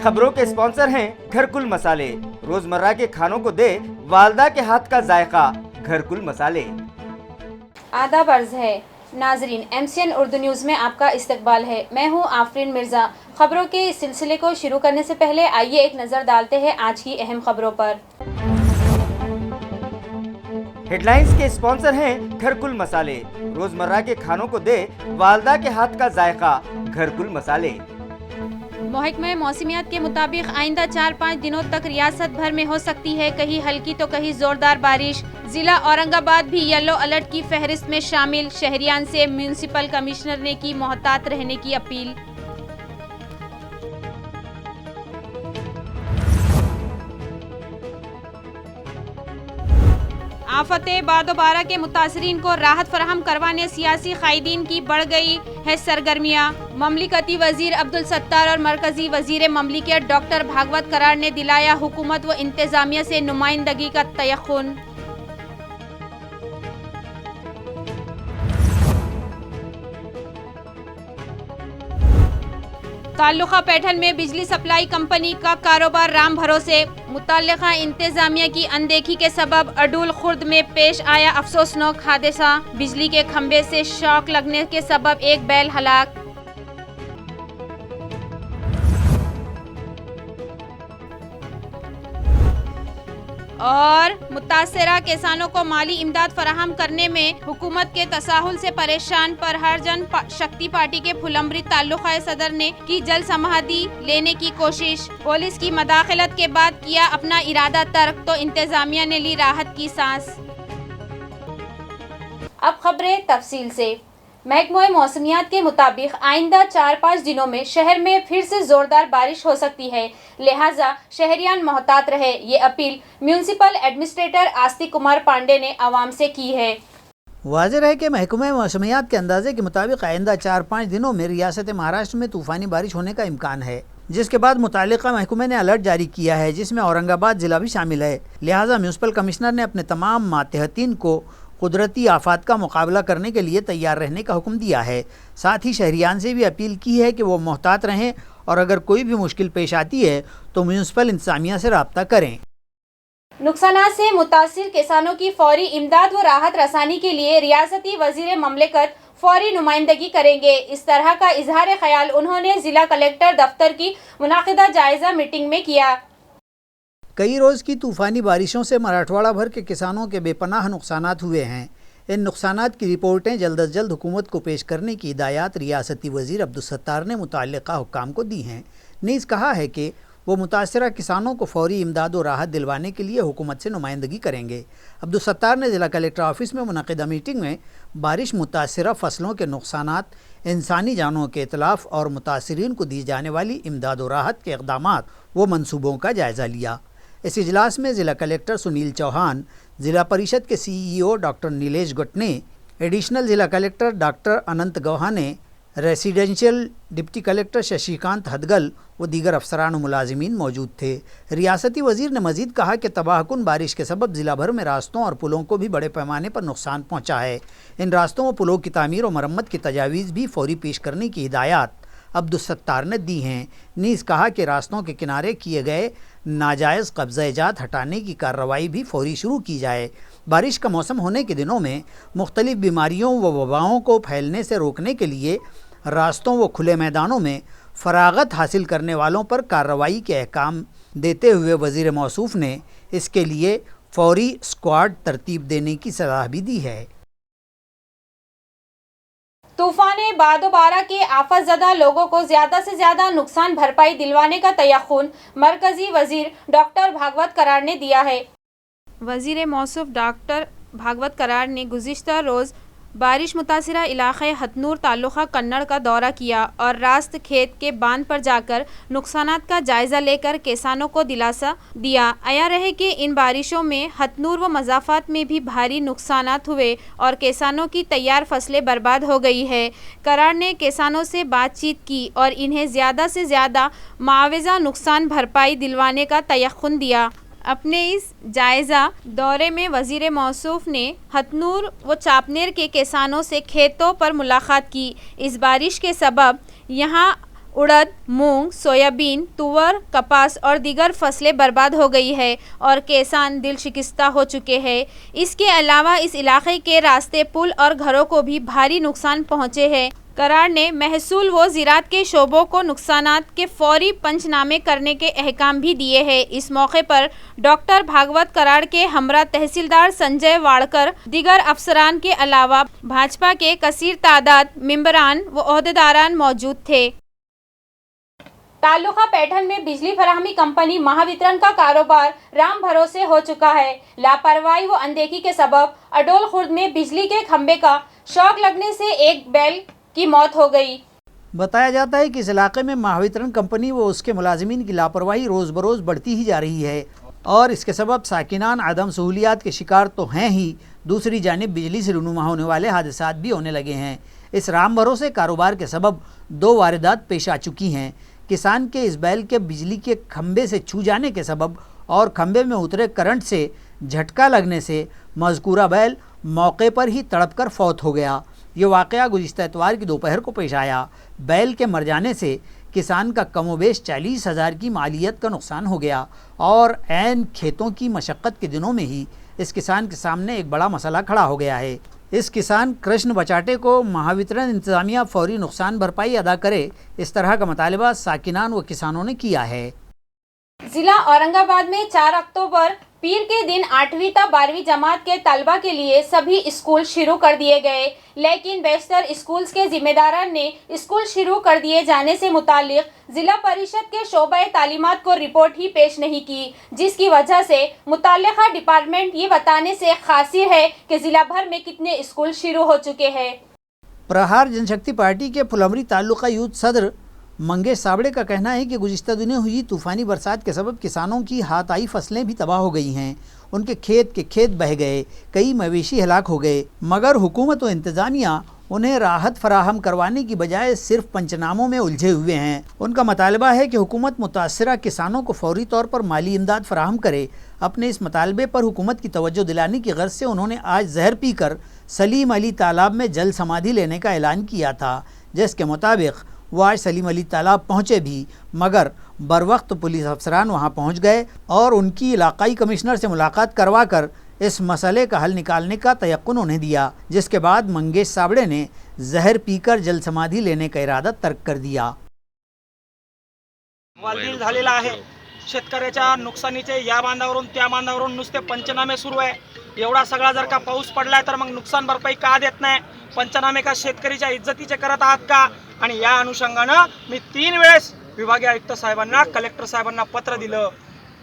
खबरों के स्पॉन्सर हैं घरकुल मसाले। रोजमर्रा के खानों को दे वालदा के हाथ का जायका, घरकुल मसाले। आदाब अर्ज है नाजरीन, MCN उर्दू न्यूज़ में आपका इस्तकबाल है। मैं हूं आफरीन मिर्ज़ा। खबरों के इस सिलसिले को शुरू करने से पहले आइए एक नज़र डालते हैं आज की अहम खबरों पर। हेडलाइंस के स्पॉन्सर हैं घरकुल मसाले। रोजमर्रा के खानों को दे वालदा के हाथ का जायका, घरकुल मसाले। महकमे मौसमियात के मुताबिक आइंदा 4-5 दिनों तक रियासत भर में हो सकती है कहीं हल्की तो कहीं जोरदार बारिश। जिला औरंगाबाद भी येलो अलर्ट की फहरिस्त में शामिल। शहरियान से म्यूनिसिपल कमिश्नर ने की मोहतात रहने की अपील। आफते बादोबारा के मुतासरीन को राहत फराहम करवाने सियासी कायदीन की बढ़ गई है सरगर्मियाँ। ममलिकती वजीर अब्दुल सत्तार और मरकजी वजीर ममलिकत डॉक्टर भागवत करार ने दिलाया हुकूमत व इंतजामिया से नुमाइंदगी का तयक़ुन। ताल्लुका पैठन में बिजली सप्लाई कंपनी का कारोबार राम भरोसे। मुतल्लिका इंतजामिया की अनदेखी के सबब अडूल खुर्द में पेश आया अफसोसनाक हादसा। बिजली के खंभे से शॉक लगने के सबब एक बैल हलाक। और मुतासरा किसानों को माली इमदाद फराहम करने में हुकूमत के तसाहुल से परेशान पर हरजन शक्ति पार्टी के फुलम्बरी ताल्लुका सदर ने की जल समाहदी लेने की कोशिश। पुलिस की मदाखलत के बाद किया अपना इरादा तर्क तो इंतजामिया ने ली राहत की सांस। अब खबरें तफसील से। महकमे मौसमियात के मुताबिक आइंदा 4-5 दिनों में शहर में फिर से जोरदार बारिश हो सकती है, लिहाजा शहरियान मोहतात रहे। ये appeal municipal administrator Astik Kumar Pandey ने आवाम से की है। वाज़ेह है कि महकमे मौसमियात के अंदाजे के मुताबिक आइंदा 4-5 दिनों में रियासत महाराष्ट्र में तूफ़ानी बारिश होने का इम्कान है, जिसके बाद मुतालिका महकमे ने अलर्ट जारी किया है, जिसमें औरंगाबाद ज़िला भी शामिल है। लिहाजा म्यूनिसिपल कमिश्नर ने अपने तमाम मातहतीन को कुदरती आफात का मुकाबला करने के लिए तैयार रहने का हुक्म दिया है। साथ ही शहरियान से भी अपील की है कि वो मोहतात रहें और अगर कोई भी मुश्किल पेश आती है तो म्यूनिसिपल इंतजामिया से रब्ता करें। नुकसानात से मुतासिर किसानों की फौरी इमदाद व राहत रसानी के लिए रियासती वजीर ममलिकत फौरी नुमाइंदगी करेंगे। इस तरह का इजहार ख्याल उन्होंने जिला कलेक्टर दफ्तर की मुनाकिदा जायजा मीटिंग में किया। कई रोज़ की तूफ़ानी बारिशों से मराठवाड़ा भर के किसानों के बेपनाह नुकसानात हुए हैं। इन नुकसानात की रिपोर्टें जल्द अज जल्द हुकूमत को पेश करने की हिदायत रियासती वज़ीर अब्दुल सत्तार ने मुतल्लिका हुक्काम को दी हैं। नीज़ कहा है कि वो मुतासरा किसानों को फौरी इमदाद और राहत दिलवाने के लिए हुकूमत से नुमाइंदगी करेंगे। अब्दुल सत्तार ने ज़िला कलेक्टर ऑफिस में मुनक़िदा मीटिंग में बारिश मुतासरा फसलों के नुकसानात, इंसानी जानों के इतलाफ़ और मुतासरीन को दी जाने वाली इमदाद और राहत के इक़दामात व मनसूबों का जायज़ा लिया। इस इजलास में ज़िला कलेक्टर सुनील चौहान, ज़िला परिषद के CEO डॉक्टर नीलेश गटने, एडिशनल ज़िला कलेक्टर डॉक्टर अनंत गौहाने, residential deputy collector Shashikant Hadgal व दीगर अफसरान व मुलाजिमीन मौजूद थे। रियासती वज़ीर ने मज़ीद कहा कि तबाहकुन बारिश के सबब ज़िला भर में रास्तों और पुलों को भी बड़े पैमाने पर नुकसान पहुँचा है। इन रास्तों व पुलों की तामीर और मरम्मत की तजावीज़ भी फौरी पेश करने की हिदायत अब्दुल सत्तार ने दी हैं। नीज़ कहा कि रास्तों के किनारे किए गए नाजायज़ कब्ज़ाजात हटाने की कार्रवाई भी फौरी शुरू की जाए। बारिश का मौसम होने के दिनों में मुख्तलिफ़ बीमारियों व वबाओं को फैलने से रोकने के लिए रास्तों व खुले मैदानों में फरागत हासिल करने वालों पर कार्रवाई के अहकाम देते हुए वज़ीर मौसूफ़ ने इसके लिए फौरी स्क्वाड तरतीब देने की सलाह भी दी है। तूफान बादोबारा के आफत ज़दा लोगों को ज़्यादा से ज़्यादा नुकसान भरपाई दिलवाने का तयक़ुन मरकज़ी वज़ीर डॉक्टर भागवत करार ने दिया है। वज़ीर मौसूफ़ डॉक्टर भागवत करार ने गुज़िश्ता रोज़ बारिश मुतासिरा इलाक़े हथनूर ताल्लुक़ा कन्नड़ का दौरा किया और रास्त खेत के बांध पर जाकर नुकसानात का जायज़ा लेकर किसानों को दिलासा दिया। आया रहे कि इन बारिशों में हथनूर व मज़ाफ़ात में भी भारी नुकसानात हुए और किसानों की तैयार फसलें बर्बाद हो गई है। करार ने किसानों से बातचीत की और इन्हें ज़्यादा से ज़्यादा मुआवज़ा नुकसान भरपाई दिलवाने का तयक़ुन दिया। अपने इस जायज़ा दौरे में वज़ीर मौसूफ़ ने हथनूर व चापनेर के किसानों से खेतों पर मुलाकात की। इस बारिश के सबब यहाँ उड़द, मूंग, सोयाबीन, तुअर, कपास और दीगर फसलें बर्बाद हो गई है और किसान दिल शिकस्ता हो चुके हैं। इसके अलावा इस इलाके के रास्ते, पुल और घरों को भी भारी नुकसान पहुंचे हैं। करार ने महसूल व ज़राअत के शोबों को नुकसानात के फौरी पंचनामे करने के अहकाम भी दिए हैं। इस मौके पर डॉक्टर भागवत करार के हमरा तहसीलदार संजय वाड़कर, दीगर अफसरान के अलावा भाजपा के कसीर तादाद मेंबरान व ओहदेदारान मौजूद थे। तालुका पैठन में बिजली फराहमी कंपनी महावितरण का कारोबार राम भरोसे हो चुका है। लापरवाही व अनदेखी के सबब अडोल खुर्द में बिजली के खंभे का शॉक लगने से एक बैल की मौत हो गई। बताया जाता है कि इस इलाके में महावितरण कंपनी व उसके मुलाजिमीन की लापरवाही रोज़ बरोज़ बढ़ती ही जा रही है और इसके सबब साकिनान आदम सहूलियात के शिकार तो हैं ही, दूसरी जानिब बिजली से रूनुमा होने वाले हादसात भी होने लगे हैं। इस राम भरोसे कारोबार के सबब 2 वारदात पेश आ चुकी हैं। किसान के इस बैल के बिजली के खंभे से छू जाने के सबब और खंभे में उतरे करंट से झटका लगने से मज़कूरा बैल मौके पर ही तड़प कर फौत हो गया। ये वाक़या गुज़िश्ता इतवार की दोपहर को पेश आया। बैल के मर जाने से किसान का कमोबेश 40,000 की मालियत का नुकसान हो गया और ऐन खेतों की मशक्क़त के दिनों में ही इस किसान के सामने एक बड़ा मसला खड़ा हो गया है। इस किसान कृष्ण बचाटे को महावितरण इंतज़ामिया फौरी नुकसान भरपाई अदा करे, इस तरह का मुतालबा साकिनान व किसानों ने किया है। जिला औरंगाबाद में 4 अक्टूबर पीर के दिन 8वीं तक 12वीं जमात के तलबा के लिए सभी स्कूल शुरू कर दिए गए, लेकिन बेशतर स्कूल्स के जिम्मेदारान ने स्कूल शुरू कर दिए जाने से मुतालिक जिला परिषद के शोबा तालीमात को रिपोर्ट ही पेश नहीं की, जिसकी वजह से मुताल्लिका डिपार्टमेंट ये बताने से खासिर है कि जिला भर में कितने स्कूल शुरू हो चुके हैं। प्रहार जनशक्ति पार्टी के फुलमरी तालुका यूथ सदर मंगेश साबड़े का कहना है कि गुज़िश्ता दिनों हुई तूफ़ानी बरसात के सबब किसानों की हाथ आई फसलें भी तबाह हो गई हैं। उनके खेत बह गए, कई मवेशी हलाक हो गए, मगर हुकूमत व इंतज़ामिया उन्हें राहत फराहम करवाने की बजाय सिर्फ पंचनामों में उलझे हुए हैं। उनका मुतालबा है कि हुकूमत मुतासरा किसानों को फौरी तौर पर माली इमदाद फराहम करे। अपने इस मुतालबे पर हुकूमत की तवज्जो दिलाने की गर्ज से उन्होंने आज जहर पी कर सलीम अली तालाब में जल समाधि लेने का ऐलान किया था, जिसके मुताबिक वो आज सलीम अली तालाब पहुँचे भी, मगर बर वक्त पुलिस अफसरान वहाँ पहुँच गए और उनकी इलाकाई कमिश्नर से मुलाकात करवा कर इस मसले का हल निकालने का तयक्कुन उन्हें दिया, जिसके बाद मंगेश साबड़े ने जहर पीकर जल समाधि लेने का इरादा तर्क कर दिया। वालदिल झालेला आहे। शेतकऱ्याच्या नुकसानीचे या बांधावरून त्या बांधावरून नुसते पंचनामे सुरू आहे। एवढा सगळा जर का पाऊस पडलाय तर मग नुकसान भरपाई का देत नाही? पंचनामे का शेतकरीच्या इज्जतीचे करत आहात का? आणि या अनुषंगाने मी 3 वेळेस विभागीय आयुक्त साहेबांना, कलेक्टर साहेबांना पत्र दिलं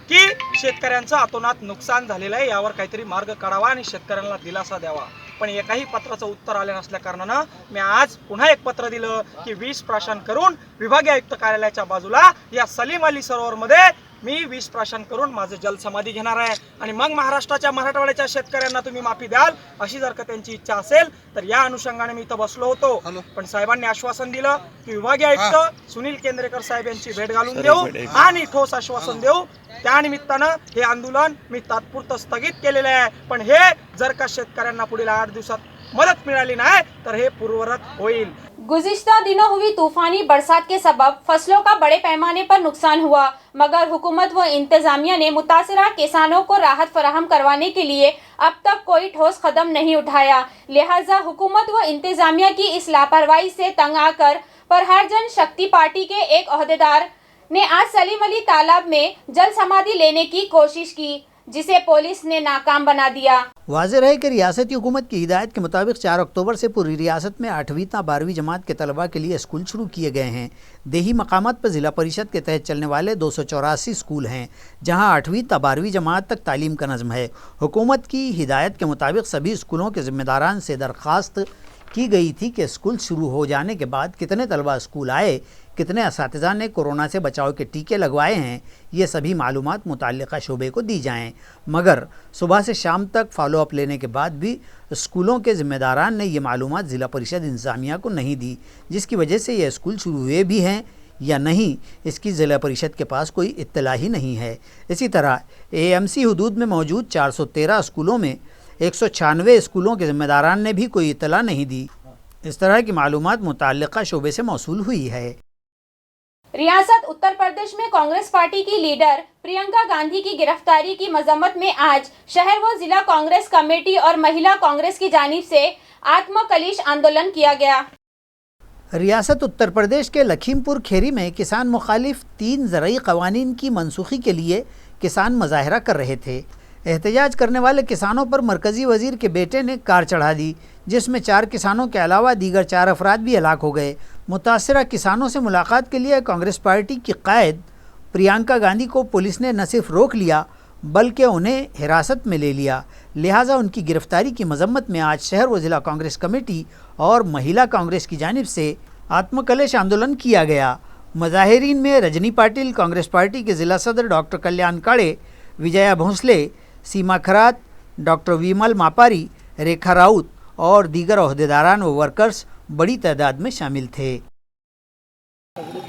की शेतकऱ्यांचं अतोनात नुकसान झालेलं आहे, यावर काहीतरी मार्ग काढावा आणि शेतकऱ्यांना दिलासा द्यावा। पण एकाही पत्राचं उत्तर आले नसल्या कारणाने मी आज पुन्हा एक पत्र दिलं की 20 प्राशन करून विभागीय आयुक्त कार्यालयाच्या बाजूला या सलीम अली सरोवरमध्ये मी 20 प्राशन करून माझे जलसमाधी घेणार आहे आणि मग महाराष्ट्राच्या मराठवाड्याच्या शेतकऱ्यांना तुम्ही माफी द्याल अशी जर का त्यांची इच्छा असेल तर या अनुषंगाने मी इथं बसलो होतो। पण साहेबांनी आश्वासन दिलं की विभागीय आयुक्त सुनील केंद्रेकर साहेब यांची भेट घालून देऊ आणि ठोस आश्वासन देऊ। त्या निमित्तानं हे आंदोलन मी तात्पुरतं स्थगित केलेलं आहे, पण हे जर का शेतकऱ्यांना पुढील 8 दिवसात मदत मिळाली नाही तर हे पूर्ववत होईल। गुज़िश्ता दिनों हुई तूफानी बरसात के सबब फसलों का बड़े पैमाने पर नुकसान हुआ, मगर हुकूमत व इंतजामिया ने मुतासरा किसानों को राहत फराहम करवाने के लिए अब तक कोई ठोस कदम नहीं उठाया। लिहाजा हुकूमत व इंतजामिया की इस लापरवाही से तंग आकर प्रहार जन शक्ति पार्टी के एक ओहदेदार ने आज सलीम अली तालाब में जल समाधि लेने की कोशिश की, जिसे पुलिस ने नाकाम बना दिया। वाज़ेह है कि रियासती हुकूमत की हिदायत के मुताबिक 4 अक्टूबर से पूरी रियासत में 8वीं ता 12वीं जमात के तलबा के लिए स्कूल शुरू किए गए हैं। देही मकामात पर ज़िला परिषद के तहत चलने वाले 284 स्कूल हैं, जहां 8वीं ता 12वीं जमात तक तालीम का नज़म है। हुकूमत की हिदायत के मुताबिक सभी स्कूलों के ज़िम्मेदारान से दरख्वास्त की गई थी कि स्कूल शुरू हो जाने के बाद कितने तलबा स्कूल आए, कितने असातिज़ा ने कोरोना से बचाव के टीके लगवाए हैं, ये सभी मालूमात मुताल्लिक़ा शोबे को दी जाएं। मगर सुबह से शाम तक फॉलो अप लेने के बाद भी स्कूलों के ज़िम्मेदारान ने ये मालूमात ज़िला परिषद इंतज़ामिया को नहीं दी, जिसकी वजह से ये स्कूल शुरू हुए भी हैं या नहीं, इसकी ज़िला परिषद के पास कोई इत्तला ही नहीं है। इसी तरह AMC हुदूद में मौजूद 413 स्कूलों में 196 स्कूलों के ज़िम्मेदारान ने भी कोई इत्तला नहीं दी। इस तरह की मालूमात मुताल्लिक़ा शोबे से मौसूल हुई है। रियासत उत्तर प्रदेश में कांग्रेस पार्टी की लीडर प्रियंका गांधी की गिरफ्तारी की मजम्मत में आज शहर व जिला कांग्रेस कमेटी और महिला कांग्रेस की जानिब से आत्मकलिश आंदोलन किया गया। रियासत उत्तर प्रदेश के लखीमपुर खेरी में किसान मुखालिफ 3 ज़रई क़वानीन की मनसूखी के लिए किसान मुजाहरा कर रहे थे। एहतजाज करने वाले किसानों पर मरकज़ी वज़ीर के बेटे ने कार चढ़ा दी, जिसमें 4 किसानों के अलावा दीगर 4 अफराद भी हलाक हो गए। मुतासरा किसानों से मुलाकात के लिए कांग्रेस पार्टी की कायद प्रियंका गांधी को पुलिस ने न सिर्फ रोक लिया बल्कि उन्हें हिरासत में ले लिया। लिहाजा उनकी गिरफ्तारी की मजम्मत में आज शहर व ज़िला कांग्रेस कमेटी और महिला कांग्रेस की जानिब से आत्मकलिश आंदोलन किया गया। मुजाहिरीन में रजनी पाटिल, कांग्रेस पार्टी के ज़िला सदर डॉक्टर कल्याण काड़े, विजया भोंसले, सीमा खरात, डॉक्टर विमल मापारी, रेखा राउत और दीगर ओहदेदारान व वर्कर्स बड़ी तादाद में शामिल थे।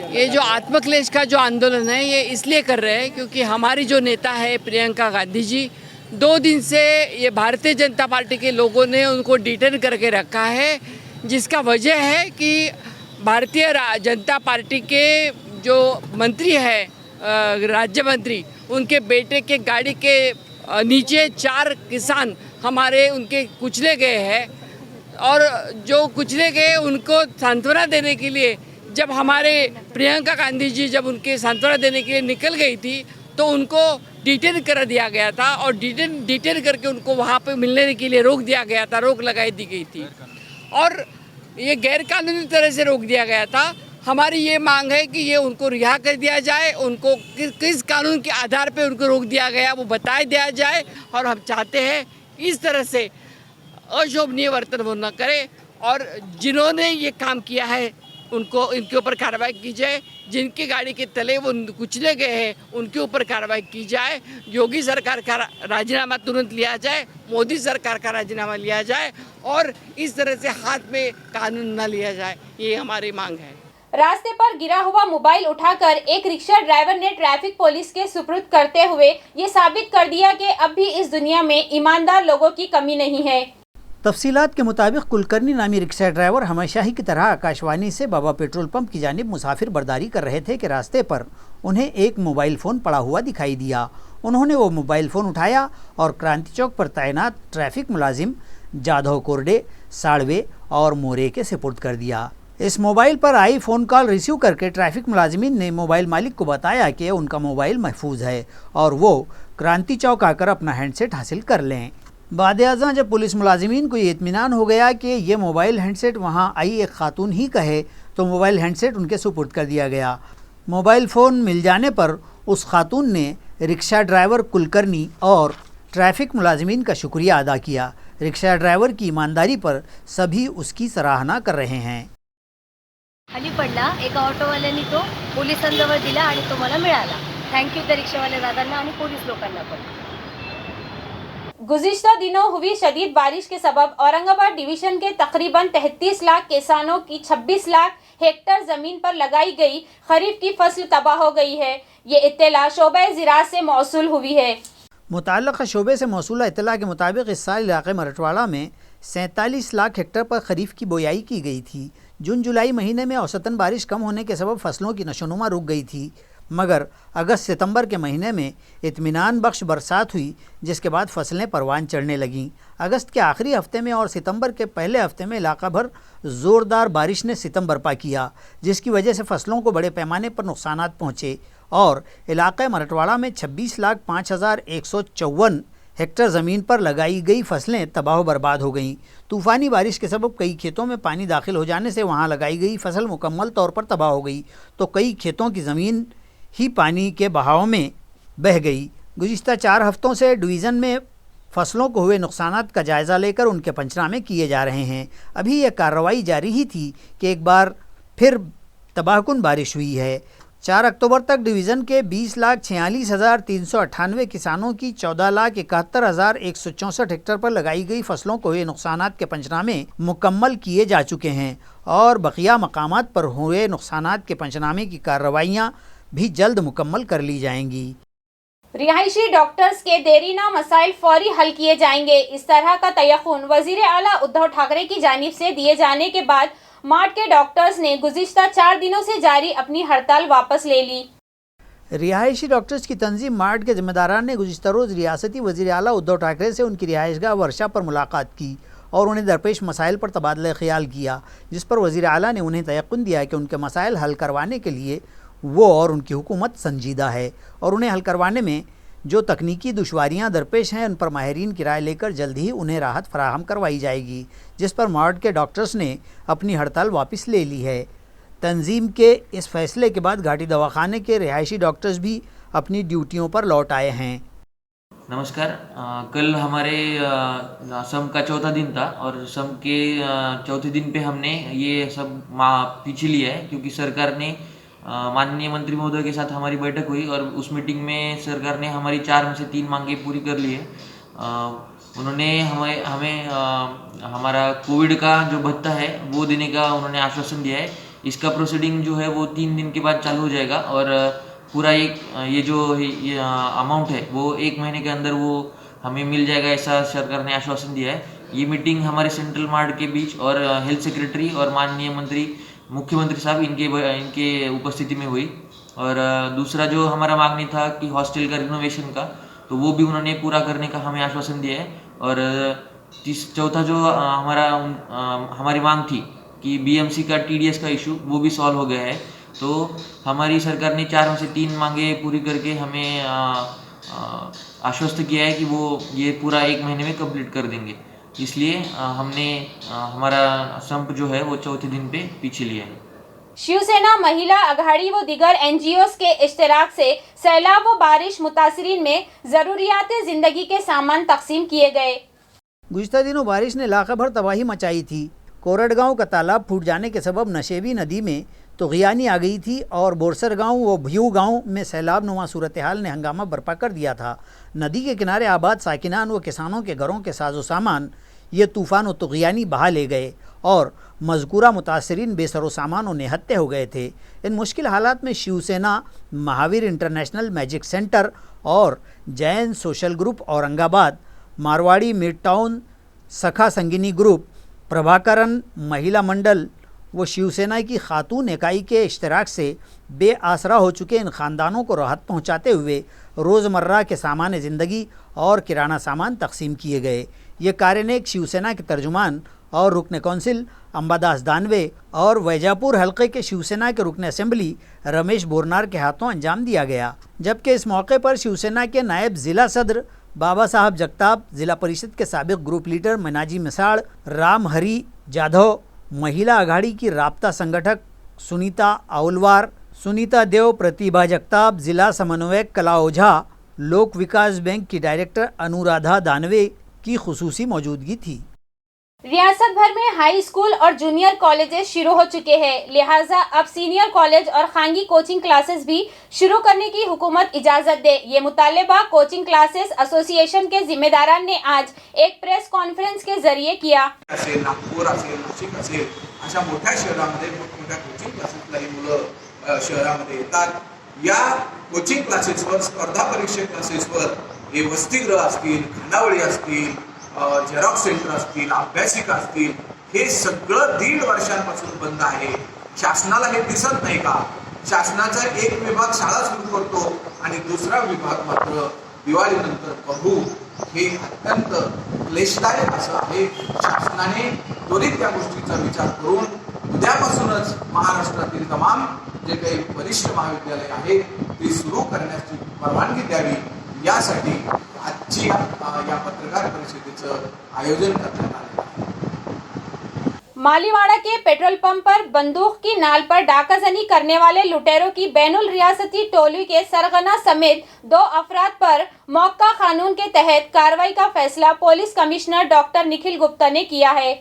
ये जो आत्मक्लेश का जो आंदोलन है ये इसलिए कर रहे हैं क्योंकि हमारी जो नेता है प्रियंका गांधी जी 2 दिन से ये भारतीय जनता पार्टी के लोगों ने उनको डिटेन करके रखा है, जिसका वजह है कि भारतीय जनता पार्टी के जो मंत्री है राज्य मंत्री, उनके बेटे के गाड़ी के नीचे 4 किसान हमारे उनके कुचले गए हैं और जो कुचले गए उनको सांत्वना देने के लिए जब हमारे प्रियंका गांधी जी जब उनके सांत्वना देने के लिए निकल गई थी तो उनको डिटेन कर दिया गया था और डिटेन करके उनको वहाँ पे मिलने के लिए रोक दिया गया था, रोक लगाई दी गई थी और ये गैर कानूनी तरह से रोक दिया गया था। हमारी ये मांग है कि ये उनको रिहा कर दिया जाए, उनको किस कानून के आधार पे उनको रोक दिया गया वो बता दिया जाए और हम चाहते हैं इस तरह से अशोभनीय वर्तन वो न करे और जिन्होंने ये काम किया है उनको इनके ऊपर कार्रवाई की जाए, जिनकी गाड़ी के तले वो कुचले गए हैं उनके ऊपर कार्रवाई की जाए, योगी सरकार का राजीनामा तुरंत लिया जाए, मोदी सरकार का राजीनामा लिया जाए और इस तरह से हाथ में कानून न लिया जाए, ये हमारी मांग है। रास्ते पर गिरा हुआ मोबाइल उठाकर एक रिक्शा ड्राइवर ने ट्रैफिक पुलिस के सुपुर्द करते हुए ये साबित कर दिया कि अब भी इस दुनिया में ईमानदार लोगों की कमी नहीं है। तफसीलात के मुताबिक कुलकर्णी नामी रिक्शा ड्राइवर हमेशा ही की तरह आकाशवाणी से बाबा पेट्रोल पंप की जानिब मुसाफिर बर्दारी कर रहे थे कि रास्ते पर उन्हें एक मोबाइल फ़ोन पड़ा हुआ दिखाई दिया। उन्होंने वो मोबाइल फ़ोन उठाया और क्रांति चौक पर तैनात ट्रैफिक मुलाजिम जाधव कोरडे, साड़वे और मोरे के सुपुर्द कर दिया। इस मोबाइल पर आई फ़ोन कॉल रिसीव करके ट्रैफिक मुलाजिमीन ने मोबाइल मालिक को बताया कि उनका मोबाइल महफूज है और वो क्रांति चौक आकर अपना हैंडसेट हासिल कर लें। बाद-ए-आज़ां जब पुलिस मुलाजिमीन को ये इत्मीनान हो गया कि ये मोबाइल हैंडसेट वहाँ आई एक खातून ही का है तो मोबाइल हैंडसेट उनके सुपुर्द कर दिया गया। मोबाइल फ़ोन मिल जाने पर उस खातून ने रिक्शा ड्राइवर कुलकर्णी और ट्रैफिक मुलाजिमीन का शुक्रिया अदा किया। रिक्शा ड्राइवर की ईमानदारी पर सभी उसकी सराहना कर रहे हैं। खाली पडला एका ऑटोवाल्याने तो पोलिसांजवळ दिला आणि तो मला मिळाला। थँक्यू त्या रिक्षावाल्या दादांना आणि पोलीस लोकांना पण। गुज़िश्ता दिनों हुई शदीद बारिश के सबब औरंगाबाद डिवीजन के तकरीबन 33 लाख किसानों की 26 लाख हेक्टेयर जमीन पर लगाई गई खरीफ की फसल तबाह हो गई है। ये इत्तला शोबे ज़राअत से मौसूल हुई है। मुताल्लिक़ा शोबे से मौसूला इत्तला के मुताबिक इस साल इलाक़े मराठवाड़ा में 47 लाख हेक्टेयर पर खरीफ की बोयाई की गई थी। जून जुलाई महीने में औसतन बारिश कम होने के सबब फसलों की नशोनुमा रुक गई थी, मगर अगस्त सितंबर के महीने में इत्मीनान बख्श बरसात हुई जिसके बाद फसलें परवान चढ़ने लगीं। अगस्त के आखिरी हफ्ते में और सितंबर के पहले हफ्ते में इलाका भर ज़ोरदार बारिश ने सितम बरपा किया, जिसकी वजह से फसलों को बड़े पैमाने पर नुकसानात पहुँचे और इलाक़े मराठवाड़ा में 26,05,154 हेक्टेयर ज़मीन पर लगाई गई फसलें तबाह बर्बाद हो गईं। तूफ़ानी बारिश के सबब कई खेतों में पानी दाखिल हो जाने से वहां लगाई गई फसल मुकम्मल तौर पर तबाह हो गई तो कई खेतों की ज़मीन ही पानी के बहाव में बह गई। गुज़िश्ता 4 हफ्तों से डिवीज़न में फसलों को हुए नुकसानात का जायज़ा लेकर उनके पंचनामे किए जा रहे हैं। अभी यह कार्रवाई जारी ही थी कि एक बार फिर तबाहकुन बारिश हुई है। 4 अक्टूबर तक डिवीज़न के 20,46,398 किसानों की 14,71,164 हेक्टेयर पर लगाई गई फसलों को हुए नुकसानात के पंचनामे मुकम्मल किए जा चुके हैं और बकिया मकामात पर हुए नुकसानात के पंचनामे की कार्रवाइयाँ भी जल्द मुकम्मल कर ली जाएंगी। रिहायशी डॉक्टर्स के देरीना मसाइल फौरी हल किए जाएंगे। इस तरह का तयक़ुन वज़ीर आला उद्धव ठाकरे की जानिब से दिए जाने के बाद मार्ट के डॉक्टर्स ने गुज़िश्ता 4 दिनों से जारी अपनी हड़ताल वापस ले ली। रिहायशी डॉक्टर्स की तंजीम मार्ट के जिम्मेदारान ने गुज़िश्ता रोज़ रियासती वज़ीर आला उद्धव ठाकरे से उनकी रिहाइशगाह वर्षा पर मुलाकात की और उन्हें दरपेश मसाइल पर तबादला ख्याल किया, जिस पर वज़ीर आला ने उन्हें तयक़्क़ुन दिया कि उनके मसाइल हल करवाने के लिए वो और उनकी हुकूमत संजीदा है और उन्हें हल करवाने में जो तकनीकी दुश्वारियां दरपेश हैं उन पर माहिरीन की राय लेकर जल्द ही उन्हें राहत फराहम करवाई जाएगी, जिस पर मार्ट के डॉक्टर्स ने अपनी हड़ताल वापस ले ली है। तंजीम के इस फैसले के बाद घाटी दवाखाने के रिहायशी डॉक्टर्स भी अपनी ड्यूटियों पर लौट आए हैं। नमस्कार। कल हमारे सम का चौथा दिन था और सम के चौथे दिन पे हमने ये सब पीछे लिया है, क्योंकि सरकार ने माननीय मंत्री महोदय के साथ हमारी बैठक हुई और उस मीटिंग में सरकार ने हमारी 4 में से 3 मांगे पूरी कर ली है। उन्होंने हमें हमारा कोविड का जो भत्ता है वो देने का उन्होंने आश्वासन दिया है। इसका प्रोसीडिंग जो है वो 3 दिन के बाद चालू हो जाएगा और पूरा ये जो अमाउंट है वो 1 महीने के अंदर वो हमें मिल जाएगा, ऐसा सरकार ने आश्वासन दिया है। ये मीटिंग हमारे सेंट्रल मार्ट के बीच और हेल्थ सेक्रेटरी और माननीय मंत्री मुख्यमंत्री साहब इनके उपस्थिति में हुई। और दूसरा जो हमारा मांगनी था कि हॉस्टल का रिनोवेशन का, तो वो भी उन्होंने पूरा करने का हमें आश्वासन दिया है। और चौथा जो हमारी मांग थी कि बीएमसी का TDS का इशू, वो भी सॉल्व हो गया है। तो हमारी सरकार ने 4 में से 3 मांगे पूरी करके हमें आश्वस्त किया है कि वो ये पूरा 1 महीने में कंप्लीट कर देंगे। इसलिए हमने हमारा संप जो है वो चौथे दिन पे पीछे लिया है। शिवसेना महिला अघाड़ी व दिगर NGOs के इश्तराक से सैलाब व बारिश मुतासरीन में ज़रूरियात ज़िंदगी के सामान तकसीम किए गए। गुज़िश्ता दिनों बारिश ने इलाका भर तबाही मचाई थी। कोरड गांव का तालाब फूट जाने के सबब नशेबी नदी में तुग़यानी आ गई थी और बोरसर गांव व भ्यू गांव में सैलाब नुमा सूरत हाल ने हंगामा बर्पा कर दिया था। नदी के किनारे आबाद साकिनान व किसानों के घरों के साजो सामान ये तूफ़ान व तुग़यानी बहा ले गए और मज़कूरा मुतासरीन बेसरो सामान व निहत्ते हो गए थे। इन मुश्किल हालात में Shivsena, Mahavir international magic centre और Jain social group Aurangabad, Marwari mid town Sakha Sangini group, Prabhakaran महिला मंडल वो शिवसेना की खातून इकाई के इश्तराक से बेआसरा हो चुके इन ख़ानदानों को राहत पहुंचाते हुए रोज़मर्रा के सामान ज़िंदगी और किराना सामान तकसीम किए गए। ये कार्यनेक शिवसेना के तर्जुमान और रुकन कौंसिल अंबादास दानवे और वैजापुर हलक़े के शिवसेना के रुकन असेंबली रमेश बोरनार के हाथों अंजाम दिया गया। जबकि इस मौके पर शिवसेना के नायब ज़िला सदर बाबा साहब जगताप, ज़िला परिषद के साबिक़ ग्रुप लीडर मनाजी मिसाड़, राम हरी जाधव, महिला अघाड़ी की राब्ता संगठक सुनीता आउलवार, सुनीता देव, प्रतिभा जगताप, ज़िला समन्वयक कला ओझा, लोक विकास बैंक की डायरेक्टर अनुराधा दानवे की खुसूसी मौजूदगी थी। रियासत भर में हाई स्कूल और जूनियर कॉलेजेस शुरू हो चुके हैं, लिहाजा अब सीनियर कॉलेज और खांगी कोचिंग क्लासेस भी शुरू करने की हुकूमत इजाज़त दे। ये मुतालबा कोचिंग क्लासेस एसोसिएशन के जिम्मेदारान ने आज एक प्रेस कॉन्फ्रेंस के जरिए किया। नागपूर असेल, नाशिक असेल, अशा मोठ्या शहरांमध्ये मोठमोठ्या कोचिंग क्लासेसला मुलं शहरामध्ये येतात। या कोचिंग क्लासेसवर, स्पर्धा परीक्षा क्लासेसवर हे वसतिगृह असतील, खानावळी असतील, झेरॉक्स सेंटर असतील, अभ्यासिका असतील, हे सगळं 1.5 वर्षांपासून बंद आहे। शासनाला हे दिसत नाही का? शासनाचा एक विभाग शाळा सुरू करतो आणि दुसरा विभाग मात्र दिवाळीनंतर बघू, हे अत्यंत क्लेशदायक असं आहे। शासनाने त्वरित त्या गोष्टीचा विचार करून उद्यापासूनच महाराष्ट्रातील तमाम जे काही वरिष्ठ महाविद्यालय आहे ती सुरू करण्याची परवानगी द्यावी, यासाठी आजची या पत्रकार परिषदेचं आयोजन करण्यात आले आहे। मालीवाड़ा के पेट्रोल पंप पर बंदूक की नाल पर डाकाजनी करने वाले लुटेरों की बैनुल रियासती टोली के सरगना समेत 2 अफराद पर मौका कानून के तहत कार्रवाई का फैसला police commissioner doctor Nikhil Gupta ने किया है।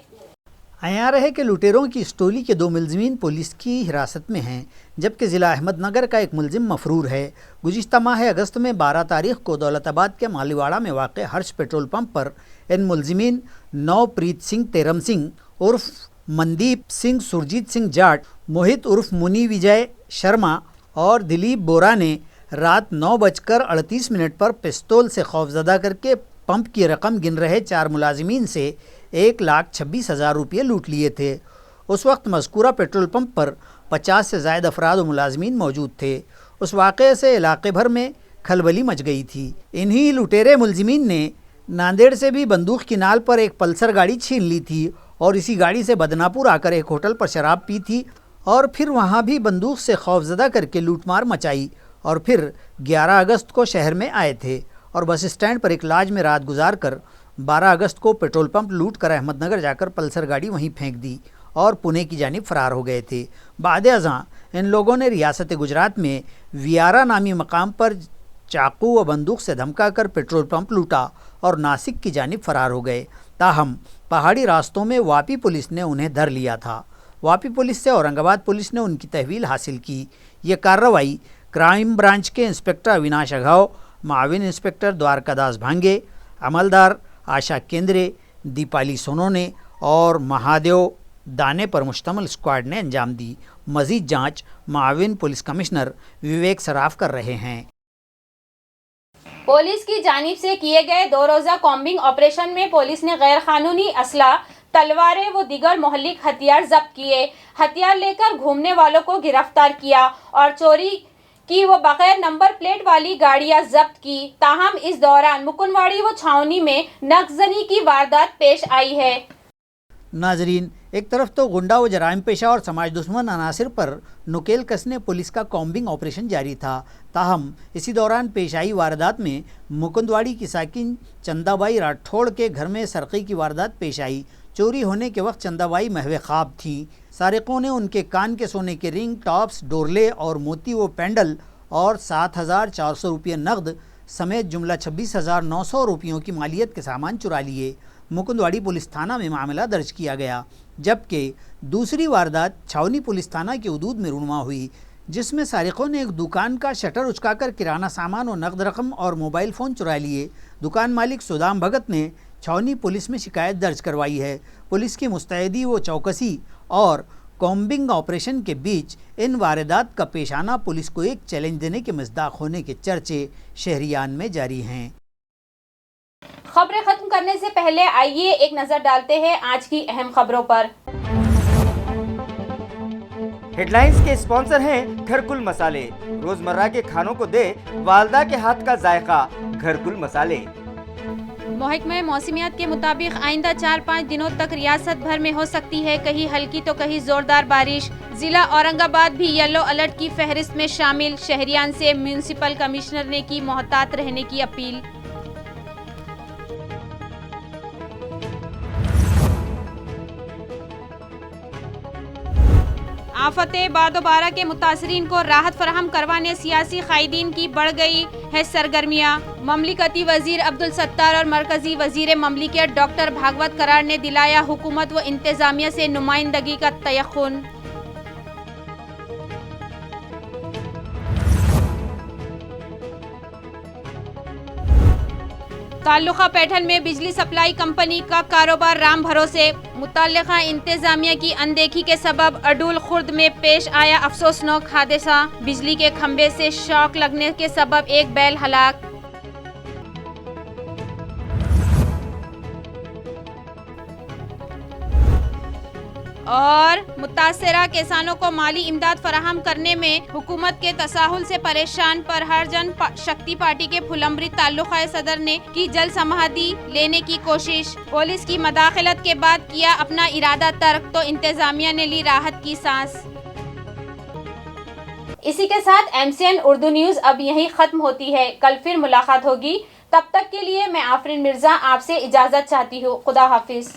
आया रहे कि लुटेरों की इस टोली के 2 मुलजिमीन पुलिस की हिरासत में हैं, जबकि ज़िला अहमदनगर का एक मुलजिम मफरूर है। गुज़िश्ता माह अगस्त में 12 तारीख को दौलताबाद के मालीवाड़ा में वाक़ हर्ष पेट्रोल पंप पर इन मुलजिमीन नवप्रीत सिंह तेरम सिंह उर्फ मनदीप सिंह, सुरजीत सिंह जाट, मोहित उर्फ मुनी विजय शर्मा और दिलीप बोरा ने रात 9:38 पर पिस्तौल से खौफजदा करके पंप की रकम गिन रहे 4 मुलाजिमीन से 1,26,000 रुपये लूट लिए थे। اس وقت مذکورہ پیٹرول پمپ پر 50 سے زائد افراد و ملازمین موجود تھے۔ اس واقعے سے علاقے بھر میں کھلبلی مچ گئی تھی۔ انہی لٹیرے ملزمین نے ناندیڑ سے بھی بندوق کی نال پر ایک پلسر گاڑی چھین لی تھی اور اسی گاڑی سے بدناپور آ کر ایک ہوٹل پر شراب پی تھی اور پھر وہاں بھی بندوق سے خوفزدہ کر کے لوٹ مار مچائی اور پھر 11 اگست کو شہر میں آئے تھے اور بس اسٹینڈ پر ایک لاج میں رات گزار کر 12 اگست کو پیٹرول پمپ لوٹ کر احمد نگر جا کر پلسر گاڑی وہیں پھینک دی اور پونے کی جانب فرار ہو گئے تھے۔ بعد ازاں ان لوگوں نے ریاست گجرات میں ویارا نامی مقام پر چاقو و بندوق سے دھمکا کر پیٹرول پمپ لوٹا اور ناسک کی جانب فرار ہو گئے۔ تاہم پہاڑی راستوں میں واپی پولیس نے انہیں دھر لیا تھا۔ واپی پولیس سے اورنگ آباد پولیس نے ان کی تحویل حاصل کی۔ یہ کارروائی کرائم برانچ کے انسپکٹر اویناش اگھاؤ، معاون انسپکٹر دوارکا داس بھانگے، عملدار آشا کیندرے، دیپالی سونونے اور مہادیو دانے پر مشتمل اسکواڈ نے انجام دی۔ مزید جانچ معاون پولیس کمشنر وویک سراف کر رہے ہیں۔ پولیس کی جانب سے کیے گئے 2 روزہ کامبنگ آپریشن میں پولیس نے غیر قانونی اسلحہ، تلواریں و دیگر مہلک ہتھیار ضبط کیے، ہتھیار لے کر گھومنے والوں کو گرفتار کیا اور چوری کی وہ بغیر نمبر پلیٹ والی گاڑیاں ضبط کی۔ تاہم اس دوران مکنواڑی و چھاونی میں نقزنی کی واردات پیش آئی ہے۔ ناظرین، ایک طرف تو غنڈہ و جرائم پیشہ اور سماج دشمن عناصر پر نکیل کسنے پولیس کا کامبنگ آپریشن جاری تھا، تاہم اسی دوران پیش آئی واردات میں مکندواڑی کی ساکن چندہ بائی راٹھوڑ کے گھر میں سرقے کی واردات پیش آئی۔ چوری ہونے کے وقت چندہ بائی محو خواب تھیں۔ سارقوں نے ان کے کان کے سونے کے رنگ، ٹاپس، ڈورلے اور موتی و پینڈل اور 7,400 روپے نقد سمیت جملہ 26,900 روپیوں کی مالیت کے سامان چرا لیے۔ مکندواڑی پولیس تھانہ میں معاملہ درج کیا گیا، جبکہ دوسری واردات چھاونی پولیس تھانہ کے حدود میں رونما ہوئی، جس میں سارقوں نے ایک دکان کا شٹر اچکا کر کرانہ سامان و نقد رقم اور موبائل فون چرا لیے۔ دکان مالک سودام بھگت نے چھاونی پولیس میں شکایت درج کروائی ہے۔ پولیس کی مستعدی و چوکسی اور کامبنگ آپریشن کے بیچ ان واردات کا پیشانہ پولیس کو ایک چیلنج دینے کے مصداق ہونے کے چرچے شہریان میں جاری ہیں۔ خبریں ختم کرنے سے پہلے آئیے ایک نظر ڈالتے ہیں آج کی اہم خبروں پر۔ ہیڈ لائنز کے اسپانسر ہیں گھرکل مسالے، روزمرہ کے کھانوں کو دے والدہ کے ہاتھ کا ذائقہ، گھرکل مسالے۔ محکمہ موسمیات کے مطابق آئندہ 4-5 دنوں تک ریاست بھر میں ہو سکتی ہے کہیں ہلکی تو کہیں زوردار بارش۔ ضلع اورنگ آباد بھی یلو الرٹ کی فہرست میں شامل۔ شہریان سے میونسپل کمشنر نے کی محتاط رہنے کی اپیل۔ آفت باد و بارہ کے متاثرین کو راحت فراہم کروانے سیاسی قائدین کی بڑھ گئی ہے سرگرمیاں۔ مملکتی وزیر عبدالستار اور مرکزی وزیر مملکت ڈاکٹر بھاگوت کرار نے دلایا حکومت و انتظامیہ سے نمائندگی کا تیقن۔ تعلقہ پیٹھن میں بجلی سپلائی کمپنی کا کاروبار رام بھروسے۔ متعلقہ انتظامیہ کی اندیکھی کے سبب اڈول خرد میں پیش آیا افسوسناک حادثہ۔ بجلی کے کھمبے سے شاک لگنے کے سبب ایک بیل ہلاک۔ اور متاثرہ کسانوں کو مالی امداد فراہم کرنے میں حکومت کے تساہل سے پریشان پرہر جن شکتی پارٹی کے پھلمبری تعلقہ صدر نے کی جل سمادھی لینے کی کوشش۔ پولیس کی مداخلت کے بعد کیا اپنا ارادہ ترک تو انتظامیہ نے لی راحت کی سانس۔ اسی کے ساتھ MCN اردو نیوز اب یہیں ختم ہوتی ہے۔ کل پھر ملاقات ہوگی، تب تک کے لیے میں آفرین مرزا آپ سے اجازت چاہتی ہوں۔ خدا حافظ۔